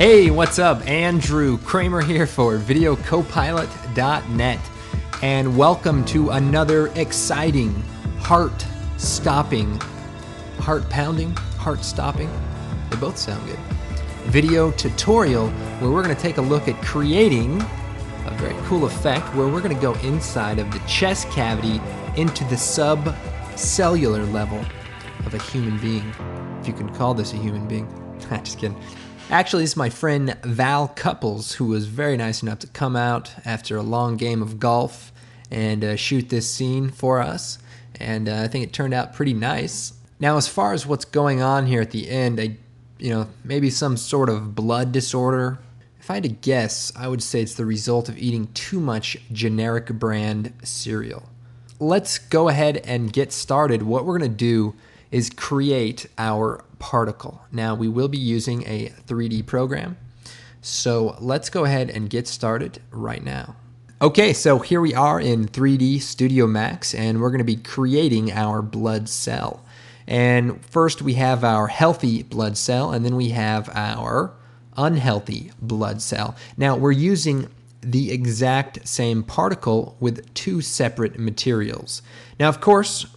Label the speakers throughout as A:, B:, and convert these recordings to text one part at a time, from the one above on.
A: Hey, what's up? Andrew Kramer here for VideoCopilot.net, and welcome to another exciting, heart-stopping, heart-pounding, heart-stopping, they both sound good, video tutorial where we're going to take a look at creating a very cool effect where we're going to go inside of the chest cavity into the subcellular level of a human being, if you can call this a human being. Just kidding. Actually, this is my friend Val Couples, who was very nice enough to come out after a long game of golf and shoot this scene for us. And I think it turned out pretty nice. Now, as far as what's going on here at the end, maybe some sort of blood disorder. If I had to guess, I would say it's the result of eating too much generic brand cereal. Let's go ahead and get started. What we're going to do is create our particle. Now, we will be using a 3D program, so let's go ahead and get started right now. Okay, so here we are in 3D Studio Max, and we're going to be creating our blood cell. And first we have our healthy blood cell, and then we have our unhealthy blood cell. Now, we're using the exact same particle with two separate materials. Now, of course,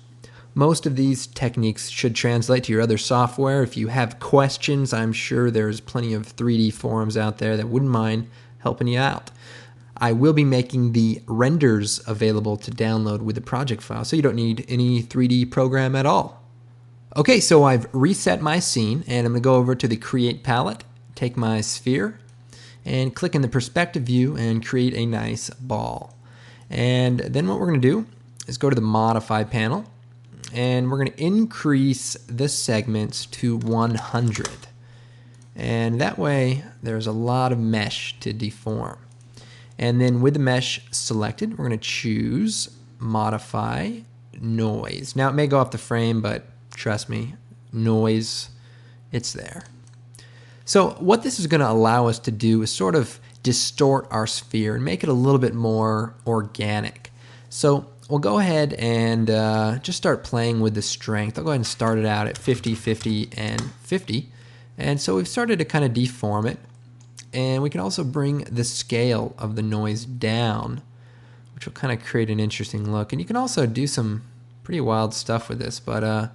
A: most of these techniques should translate to your other software. If you have questions, I'm sure there's plenty of 3D forums out there that wouldn't mind helping you out. I will be making the renders available to download with the project file, so you don't need any 3D program at all. Okay, so I've reset my scene, and I'm going to go over to the Create palette, take my sphere, and click in the perspective view and create a nice ball. And then what we're going to do is go to the Modify panel, and we're going to increase the segments to 100. And that way there's a lot of mesh to deform. And then with the mesh selected, we're going to choose Modify Noise. Now, it may go off the frame, but trust me, noise, it's there. So what this is going to allow us to do is sort of distort our sphere and make it a little bit more organic. So we'll go ahead and just start playing with the strength. I'll go ahead and start it out at 50, 50, and 50. And so we've started to kind of deform it. And we can also bring the scale of the noise down, which will kind of create an interesting look. And you can also do some pretty wild stuff with this, but we'll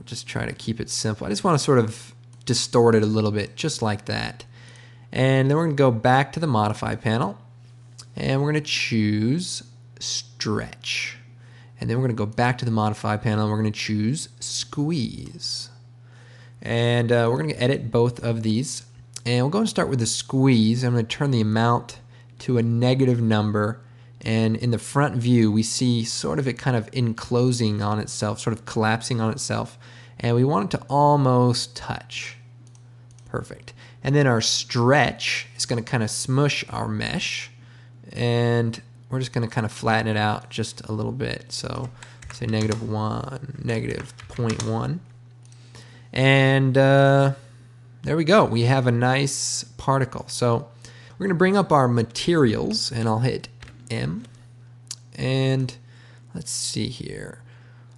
A: just try to keep it simple. I just want to sort of distort it a little bit, just like that. And then we're going to go back to the Modify panel, and we're going to choose Stretch. And then we're going to go back to the Modify panel, and we're going to choose Squeeze. And we're going to edit both of these. And we'll go and start with the squeeze. I'm going to turn the amount to a negative number. And in the front view, we see sort of it kind of enclosing on itself, sort of collapsing on itself. And we want it to almost touch. Perfect. And then our stretch is going to kind of smush our mesh. And we're just going to kind of flatten it out just a little bit. So say -1, -0.1. And there we go. We have a nice particle. So we're going to bring up our materials, and I'll hit M. And let's see here.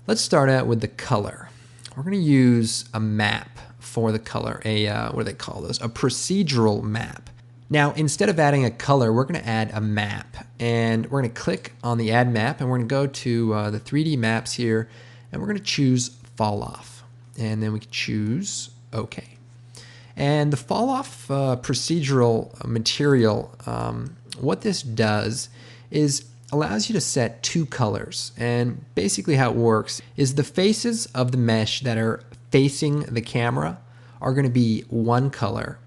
A: Let's start out with the color. We're going to use a map for the color, what do they call those? A procedural map. Now, instead of adding a color, we're going to add a map. And we're going to click on the Add Map, and we're going to go to the 3D maps here, and we're going to choose Fall Off. And then we can choose OK. And the fall off procedural material, what this does is allows you to set two colors. And basically how it works is the faces of the mesh that are facing the camera are going to be one color.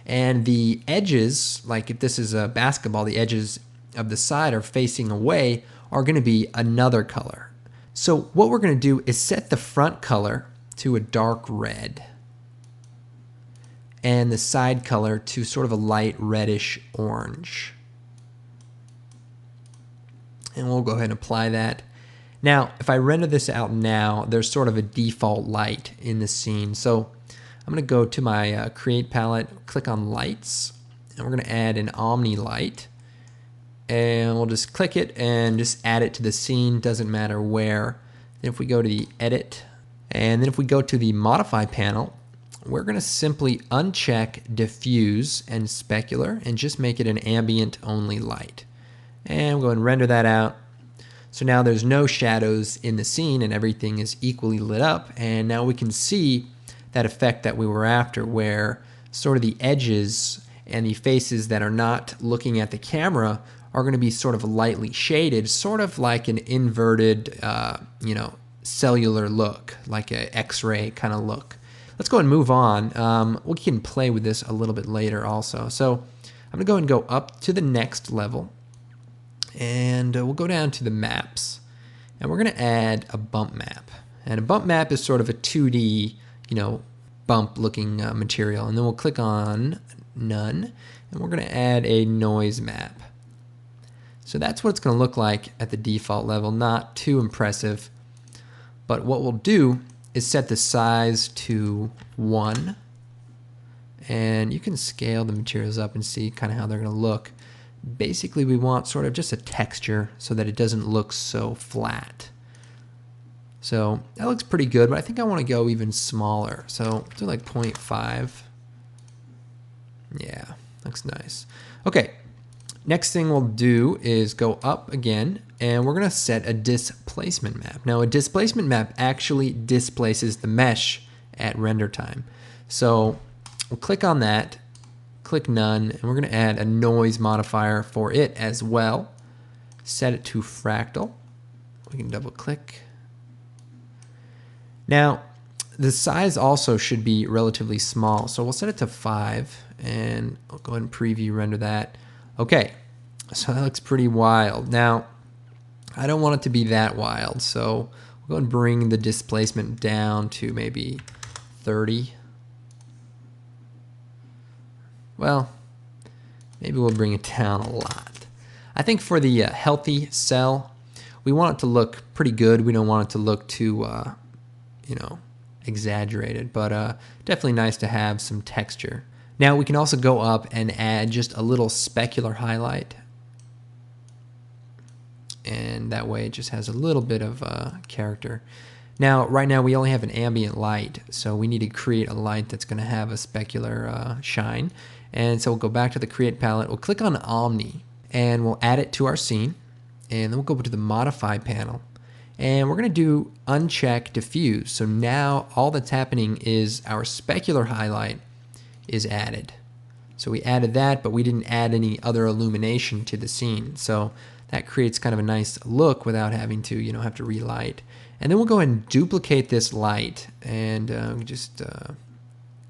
A: And the edges, like if this is a basketball, the edges of the side are facing away are going to be another color. So what we're going to do is set the front color to a dark red, and the side color to sort of a light reddish orange. And we'll go ahead and apply that. Now, if I render this out now, there's sort of a default light in the scene. So I'm going to go to my Create palette, click on Lights, and we're going to add an Omni light. And we'll just click it and just add it to the scene, doesn't matter where. Then if we go to the Edit, and then if we go to the Modify panel, we're going to simply uncheck diffuse and specular and just make it an ambient only light. And we'll go and render that out. So now there's no shadows in the scene and everything is equally lit up. And now we can see that effect that we were after, where sort of the edges and the faces that are not looking at the camera are going to be sort of lightly shaded, sort of like an inverted, cellular look, like an X-ray kind of look. Let's go and move on. We can play with this a little bit later also. So I'm going to go and go up to the next level. And we'll go down to the maps, and we're going to add a bump map. And a bump map is sort of a 2D, bump looking material. And then we'll click on none, and we're going to add a noise map. So that's what it's going to look like at the default level. Not too impressive, but what we'll do is set the size to 1, and you can scale the materials up and see kind of how they're going to look. Basically, we want sort of just a texture so that it doesn't look so flat. So that looks pretty good, but I think I want to go even smaller. So do like 0.5. Yeah, looks nice. Okay, next thing we'll do is go up again, and we're going to set a displacement map. Now, a displacement map actually displaces the mesh at render time. So we'll click on that. Click none, and we're going to add a noise modifier for it as well. Set it to fractal. We can double click. Now, the size also should be relatively small, so we'll set it to 5, and I'll go ahead and preview render that. Okay, so that looks pretty wild. Now, I don't want it to be that wild, so we'll go and bring the displacement down to maybe 30. Well, maybe we'll bring it down a lot. I think for the healthy cell, we want it to look pretty good. We don't want it to look too, exaggerated, but definitely nice to have some texture. Now we can also go up and add just a little specular highlight. And that way it just has a little bit of character. Now, right now we only have an ambient light, so we need to create a light that's going to have a specular shine. And so we'll go back to the Create palette, we'll click on Omni, and we'll add it to our scene. And then we'll go to the Modify panel. And we're going to do Uncheck Diffuse. So now all that's happening is our specular highlight is added. So we added that, but we didn't add any other illumination to the scene. So that creates kind of a nice look without having to, have to relight. And then we'll go ahead and duplicate this light, and we just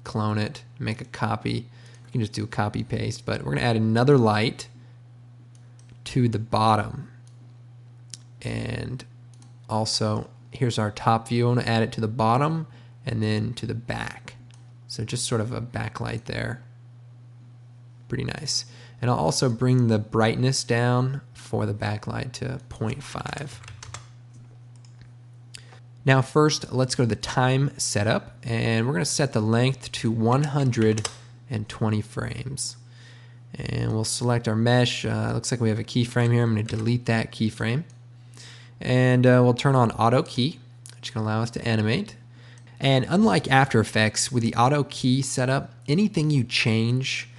A: clone it, make a copy. You can just do a copy paste, but we're going to add another light to the bottom. And also, here's our top view. I want to add it to the bottom and then to the back. So just sort of a backlight there. Pretty nice. And I'll also bring the brightness down for the backlight to 0.5. Now first, let's go to the time setup, and we're going to set the length to 120 frames. And we'll select our mesh. Looks like we have a keyframe here. I'm going to delete that keyframe. And we'll turn on auto key, which can allow us to animate. And unlike After Effects, with the auto key setup, anything you change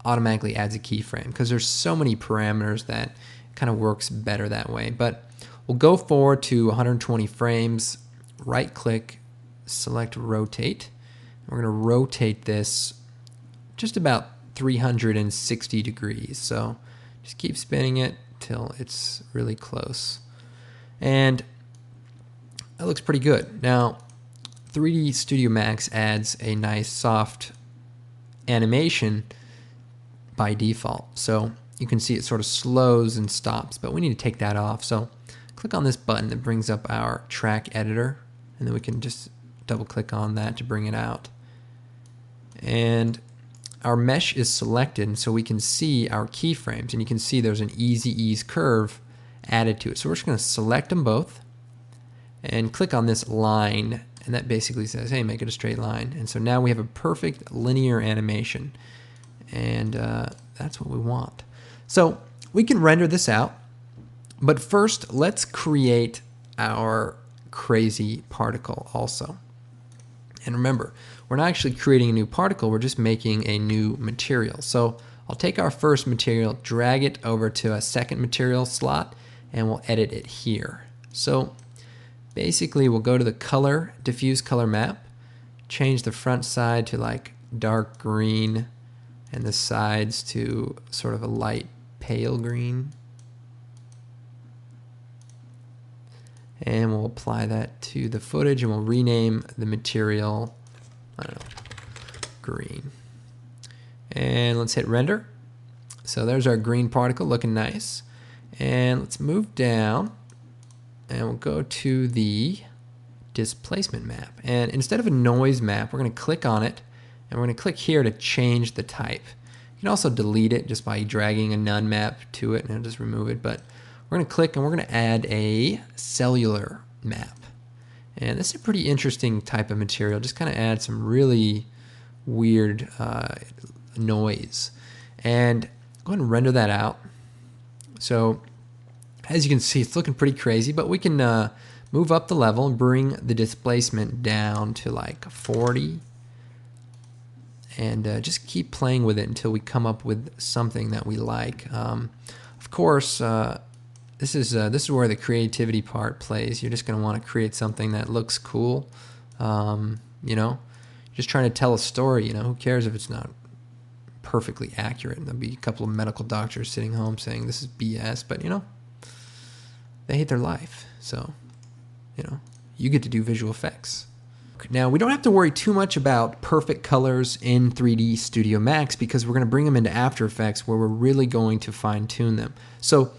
A: automatically adds a keyframe, because there's so many parameters that kind of works better that way. But we'll go forward to 120 frames, right click, select rotate. We're going to rotate this just about 360 degrees. So just keep spinning it till it's really close. And that looks pretty good. Now, 3D Studio Max adds a nice soft animation by default. So you can see it sort of slows and stops, but we need to take that off. So click on this button that brings up our track editor, and then we can just double click on that to bring it out. And our mesh is selected, so we can see our keyframes, and you can see there's an easy ease curve added to it. So we're just going to select them both and click on this line, and that basically says, hey, make it a straight line. And so now we have a perfect linear animation, and that's what we want. So we can render this out, but first let's create our crazy particle also. And remember, we're not actually creating a new particle, we're just making a new material. So I'll take our first material, drag it over to a second material slot, and we'll edit it here. So basically we'll go to the color, diffuse color map, change the front side to like dark green and the sides to sort of a light pale green. And we'll apply that to the footage and we'll rename the material, I don't know, green. And let's hit render. So there's our green particle looking nice. And let's move down and we'll go to the displacement map. And instead of a noise map, we're going to click on it and we're going to click here to change the type. You can also delete it just by dragging a none map to it and it'll just remove it. But we're going to click and we're going to add a cellular map. And this is a pretty interesting type of material. Just kind of add some really weird noise. And go ahead and render that out. So as you can see, it's looking pretty crazy, but we can move up the level and bring the displacement down to like 40. And just keep playing with it until we come up with something that we like. Of course, this is where the creativity part plays. You're just going to want to create something that looks cool. You know, just trying to tell a story. You know, who cares if it's not perfectly accurate? There'll be a couple of medical doctors sitting home saying this is BS, but you know, they hate their life. So, you know, you get to do visual effects. Now, we don't have to worry too much about perfect colors in 3D Studio Max because we're going to bring them into After Effects where we're really going to fine tune them. So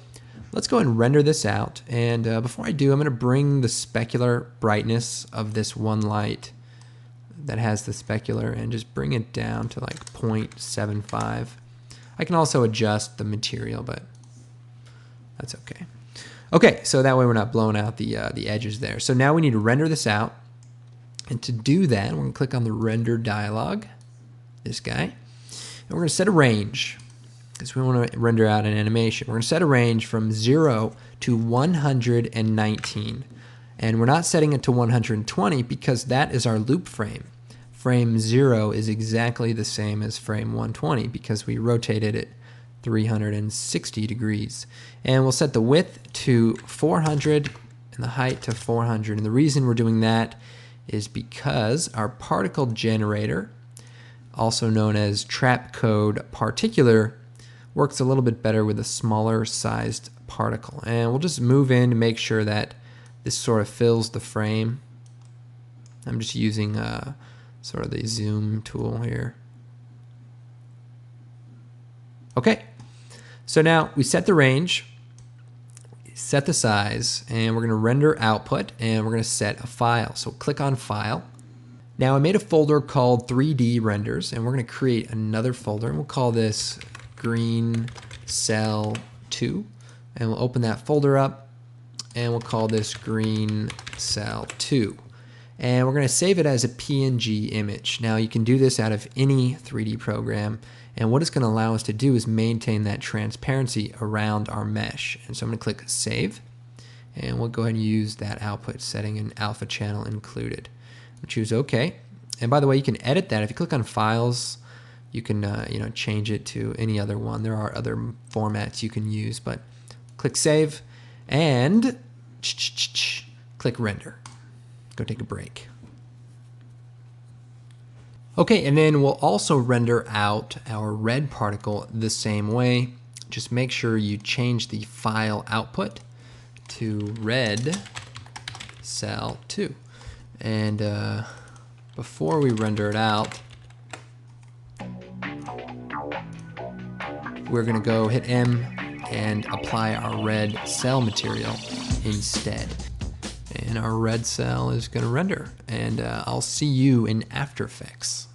A: let's go ahead and render this out. And before I do, I'm going to bring the specular brightness of this one light that has the specular and just bring it down to like 0.75. I can also adjust the material, but that's okay. Okay, so that way we're not blowing out the edges there. So now we need to render this out. And to do that, we're going to click on the render dialog, this guy. And we're going to set a range because we want to render out an animation. We're going to set a range from 0 to 119. And we're not setting it to 120 because that is our loop frame. Frame 0 is exactly the same as frame 120 because we rotated it 360 degrees. And we'll set the width to 400 and the height to 400. And the reason we're doing that is because our particle generator, also known as Trapcode Particular, works a little bit better with a smaller sized particle. And we'll just move in to make sure that this sort of fills the frame. I'm just using sort of the zoom tool here. Okay, so now we set the range, set the size, and we're going to render output, and we're going to set a file. So click on File. Now I made a folder called 3D Renders, and we're going to create another folder, and we'll call this Green Cell 2. And we'll open that folder up, and we'll call this Green Cell 2. And we're going to save it as a PNG image. Now you can do this out of any 3D program. And what it's going to allow us to do is maintain that transparency around our mesh. And so I'm going to click Save. And we'll go ahead and use that output setting in Alpha Channel Included. We'll choose OK. And by the way, you can edit that. If you click on Files, you can change it to any other one. There are other formats you can use. But click Save and click Render. Go take a break. Okay, and then we'll also render out our red particle the same way. Just make sure you change the file output to red cell 2. And before we render it out, we're going to go hit M and apply our red cell material instead. And our red cell is going to render. And I'll see you in After Effects.